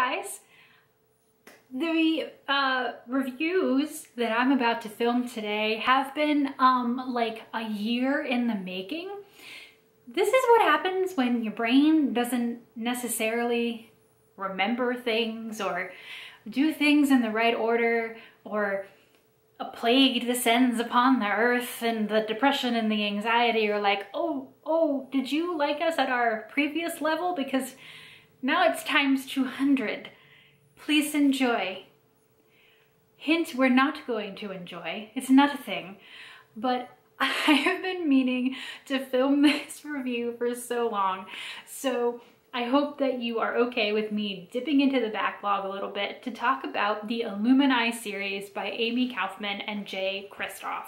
guys. The reviews that I'm about to film today have been like a year in the making. This is what happens when your brain doesn't necessarily remember things or do things in the right order, or a plague descends upon the earth and the depression and the anxiety are like, oh, did you like us at our previous level? Because now it's times 200. Please enjoy. Hint, we're not going to enjoy. It's not a thing. But I have been meaning to film this review for so long. So I hope that you are okay with me dipping into the backlog a little bit to talk about the Illuminae series by Amy Kaufman and Kristoff.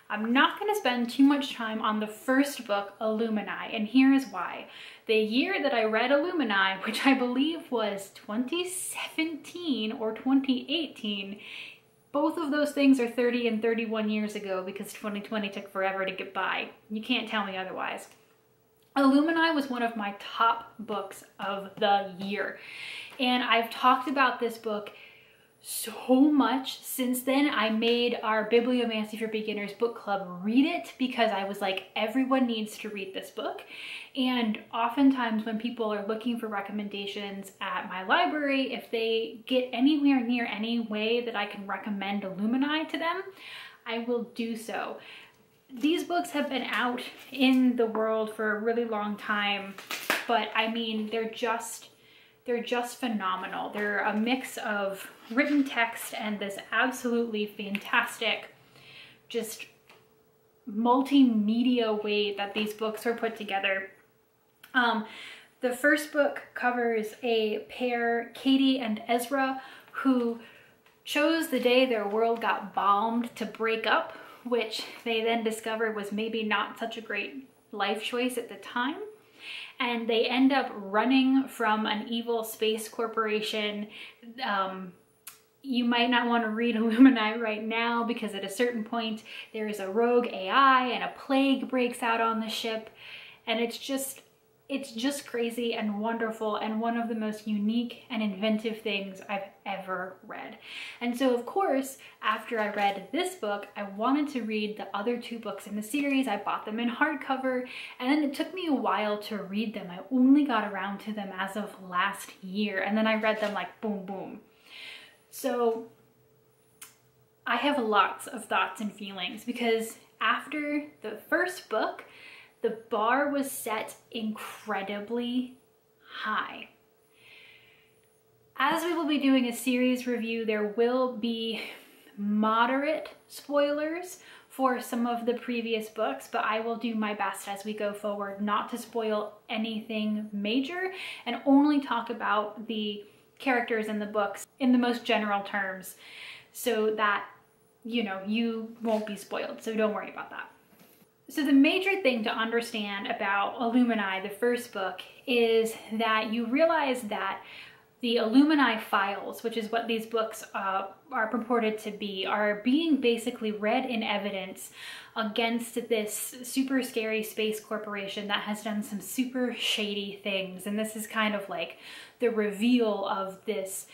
I'm not going to spend too much time on the first book, Illuminae, and here is why. The year that I read Illuminae, which I believe was 2017 or 2018, both of those things are 30 and 31 years ago because 2020 took forever to get by. You can't tell me otherwise. Illuminae was one of my top books of the year, and I've talked about this book so much since then. I made our Bibliomancy for Beginners book club read it because I was like, everyone needs to read this book. And oftentimes when people are looking for recommendations at my library, if they get anywhere near any way that I can recommend Illuminae to them, I will do so. These books have been out in the world for a really long time, but I mean, they're just phenomenal. They're a mix of written text and this absolutely fantastic, just multimedia way that these books are put together. The first book covers a pair, Katie and Ezra, who chose the day their world got bombed to break up, which they then discovered was maybe not such a great life choice at the time. And they end up running from an evil space corporation. You might not want to read Illuminae right now because at a certain point there is a rogue AI and a plague breaks out on the ship. And it's just crazy and wonderful and one of the most unique and inventive things I've ever read. And so of course, after I read this book, I wanted to read the other two books in the series. I bought them in hardcover, and then it took me a while to read them. I only got around to them as of last year, and then I read them like boom, boom. So I have lots of thoughts and feelings because after the first book, the bar was set incredibly high. As we will be doing a series review, there will be moderate spoilers for some of the previous books, but I will do my best as we go forward not to spoil anything major and only talk about the characters in the books in the most general terms so that, you know, you won't be spoiled, so don't worry about that. So the major thing to understand about Illuminae, the first book, is that you realize that the Illuminae files, which is what these books are purported to be, are being basically read in evidence against this super scary space corporation that has done some super shady things. And this is kind of like the reveal of this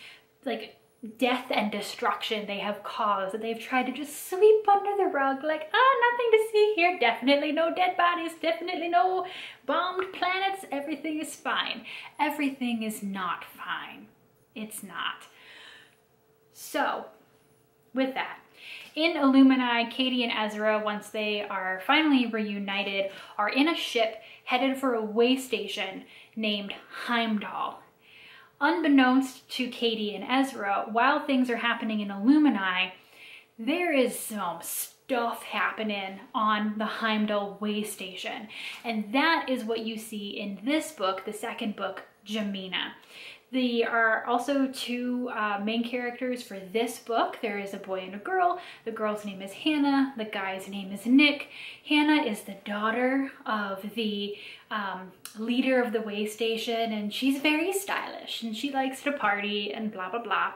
like death and destruction they have caused that they've tried to just sweep under the rug, like, oh, nothing to see here, definitely no dead bodies, definitely no bombed planets, everything is fine. Everything is not fine. It's not. So, with that, in Illuminae, Katie and Ezra, once they are finally reunited, are in a ship headed for a way station named Heimdall. Unbeknownst to Katie and Ezra, while things are happening in Illuminae, there is some stuff happening on the Heimdall way station. And that is what you see in this book, the second book, Jamina. There are also two main characters for this book. There is a boy and a girl. The girl's name is Hannah. The guy's name is Nick. Hannah is the daughter of the leader of the way station, and she's very stylish and she likes to party and blah, blah, blah.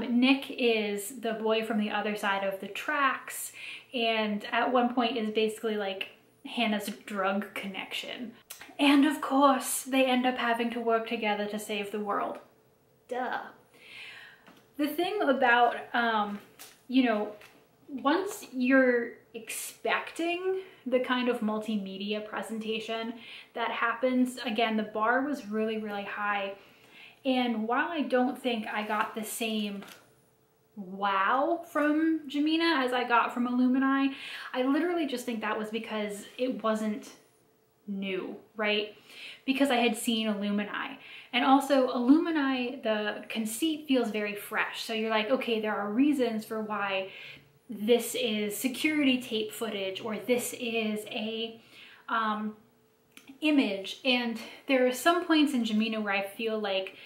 Nick is the boy from the other side of the tracks, and at one point is basically like Hannah's drug connection. And of course, they end up having to work together to save the world. duh. The thing about, you know, once you're expecting the kind of multimedia presentation that happens, again, the bar was really, really high. And while I don't think I got the same wow from Jamina as I got from Illuminae, I literally just think that was because it wasn't new, right? Because I had seen Illuminae. And also Illuminae, the conceit feels very fresh. So you're like, okay, there are reasons for why this is security tape footage, or this is a image. And there are some points in Jamina where I feel like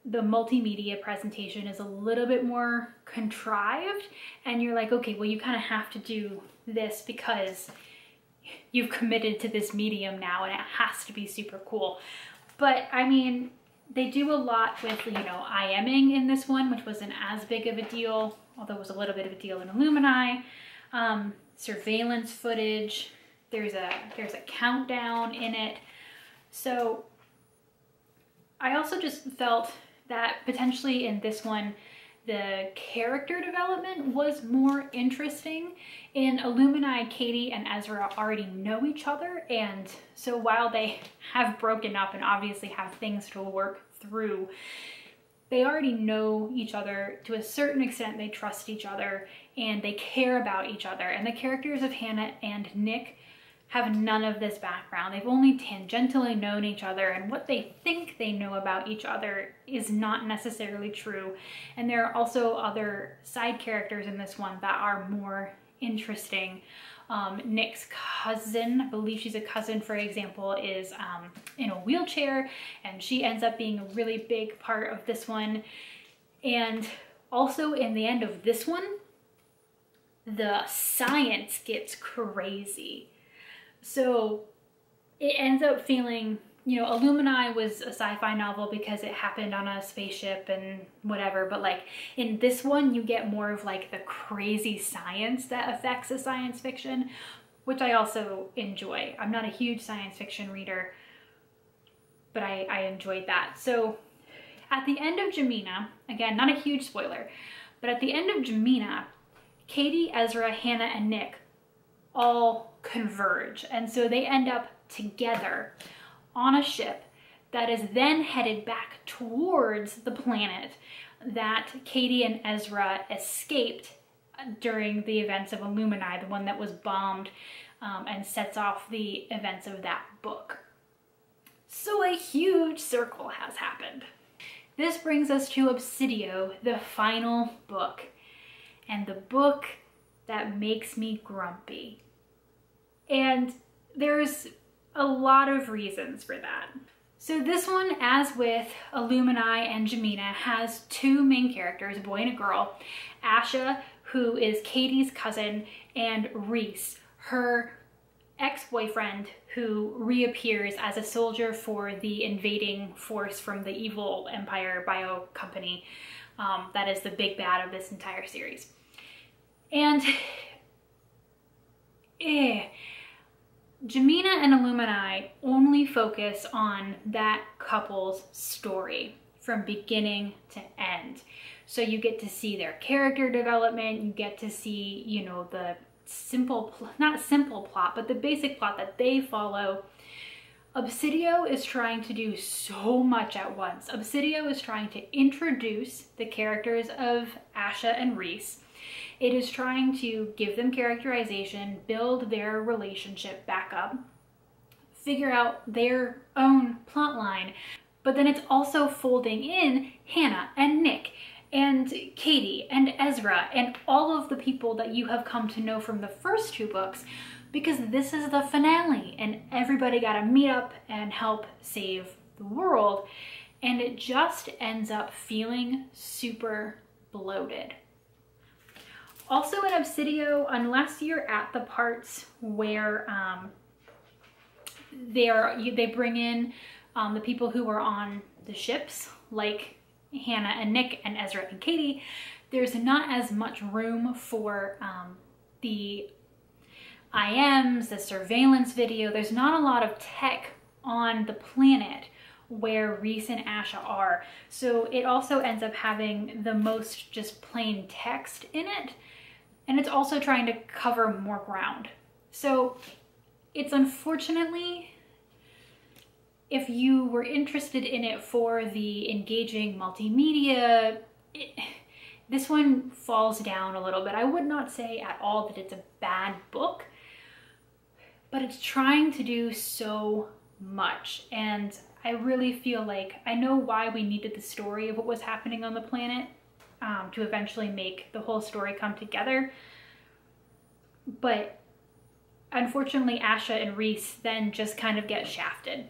the multimedia presentation is a little bit more contrived, and you're like, okay, well, you kind of have to do this because you've committed to this medium now and it has to be super cool. But I mean, they do a lot with, you know, IMing in this one, which wasn't as big of a deal, although it was a little bit of a deal in Illuminae. Surveillance footage, there's a countdown in it. So I also just felt that potentially in this one, the character development was more interesting. In Illuminae, Katie and Ezra already know each other, and so while they have broken up and obviously have things to work through, they already know each other to a certain extent. They trust each other and they care about each other. And the characters of Hannah and Nick have none of this background. They've only tangentially known each other, and what they think they know about each other is not necessarily true. And there are also other side characters in this one that are more interesting. Nick's cousin, I believe she's a cousin, for example, is in a wheelchair, and she ends up being a really big part of this one. And also in the end of this one, the science gets crazy. So it ends up feeling, you know, Illuminae was a sci-fi novel because it happened on a spaceship and whatever, but like in this one you get more of like the crazy science that affects a science fiction, which I also enjoy. I'm not a huge science fiction reader, but I enjoyed that. So at the end of Jamina, again, not a huge spoiler, but at the end of Jamina, Katie, Ezra, Hannah, and Nick all converge. And so they end up together on a ship that is then headed back towards the planet that Katie and Ezra escaped during the events of Illuminae, the one that was bombed and sets off the events of that book. So a huge circle has happened. This brings us to Obsidio, the final book, and the book that makes me grumpy. And there's a lot of reasons for that. So this one, as with Illuminae and Jamina, has two main characters, a boy and a girl. Asha, who is Katie's cousin, and Reese, her ex-boyfriend, who reappears as a soldier for the invading force from the evil Empire Bio Company. That is the big bad of this entire series. And Jamina and Illuminae only focus on that couple's story from beginning to end. So you get to see their character development, you get to see, you know, the not simple plot, but the basic plot that they follow. Obsidio is trying to do so much at once. Obsidio is trying to introduce the characters of Asha and Reese. It is trying to give them characterization, build their relationship back up, figure out their own plot line, but then it's also folding in Hannah and Nick and Katie and Ezra and all of the people that you have come to know from the first two books, because this is the finale and everybody got to meet up and help save the world, and it just ends up feeling super bloated. Also in Obsidio, unless you're at the parts where they bring in the people who are on the ships, like Hannah and Nick and Ezra and Katie, there's not as much room for the IMs, the surveillance video. There's not a lot of tech on the planet where Rhys and Asha are. So it also ends up having the most just plain text in it. And it's also trying to cover more ground. So it's unfortunately, if you were interested in it for the engaging multimedia, this one falls down a little bit. I would not say at all that it's a bad book, but it's trying to do so much. And I really feel like I know why we needed the story of what was happening on the planet to eventually make the whole story come together. But unfortunately, Asha and Rhys then just kind of get shafted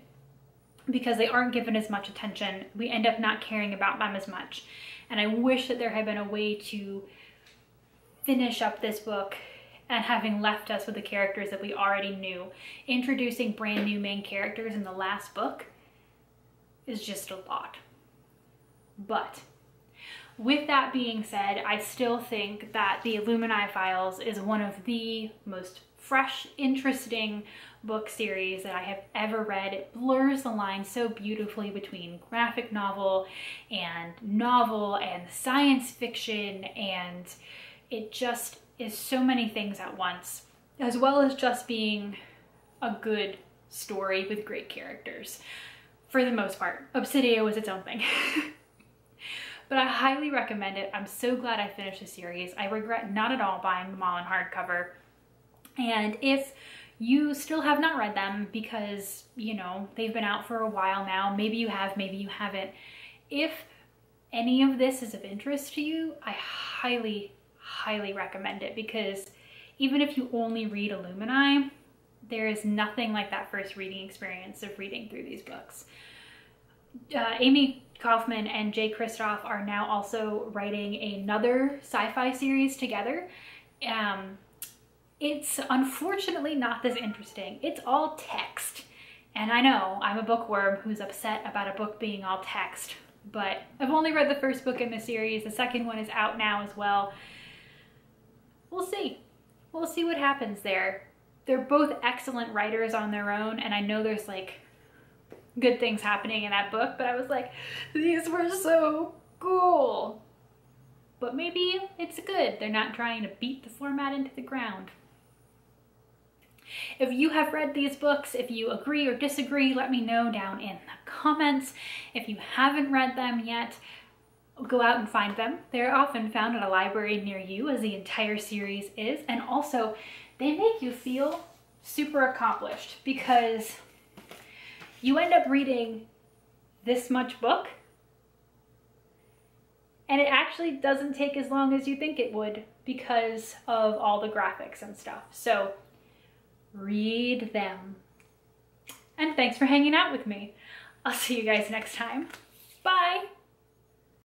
because they aren't given as much attention. We end up not caring about them as much. And I wish that there had been a way to finish up this book and having left us with the characters that we already knew. Introducing brand new main characters in the last book is just a lot. But with that being said, I still think that the Illuminae Files is one of the most fresh, interesting book series that I have ever read. It blurs the line so beautifully between graphic novel and science fiction, and it just is so many things at once, as well as just being a good story with great characters. For the most part, Obsidio was its own thing. But I highly recommend it. I'm so glad I finished the series. I regret not at all buying them all in hardcover. And if you still have not read them because, you know, they've been out for a while now, maybe you have, maybe you haven't. If any of this is of interest to you, I highly, highly recommend it, because even if you only read Illuminae, there is nothing like that first reading experience of reading through these books. Amy Kaufman and Kristoff are now also writing another sci-fi series together. It's unfortunately not this interesting. It's all text. And I know I'm a bookworm who's upset about a book being all text, but I've only read the first book in the series. The second one is out now as well. We'll see. We'll see what happens there. They're both excellent writers on their own, and I know there's like good things happening in that book, but I was like, these were so cool. But maybe it's good. They're not trying to beat the format into the ground. If you have read these books, if you agree or disagree, let me know down in the comments. If you haven't read them yet, go out and find them. They're often found at a library near you, as the entire series is. And also, they make you feel super accomplished, because you end up reading this much book, and it actually doesn't take as long as you think it would because of all the graphics and stuff. So read them. And thanks for hanging out with me. I'll see you guys next time. Bye.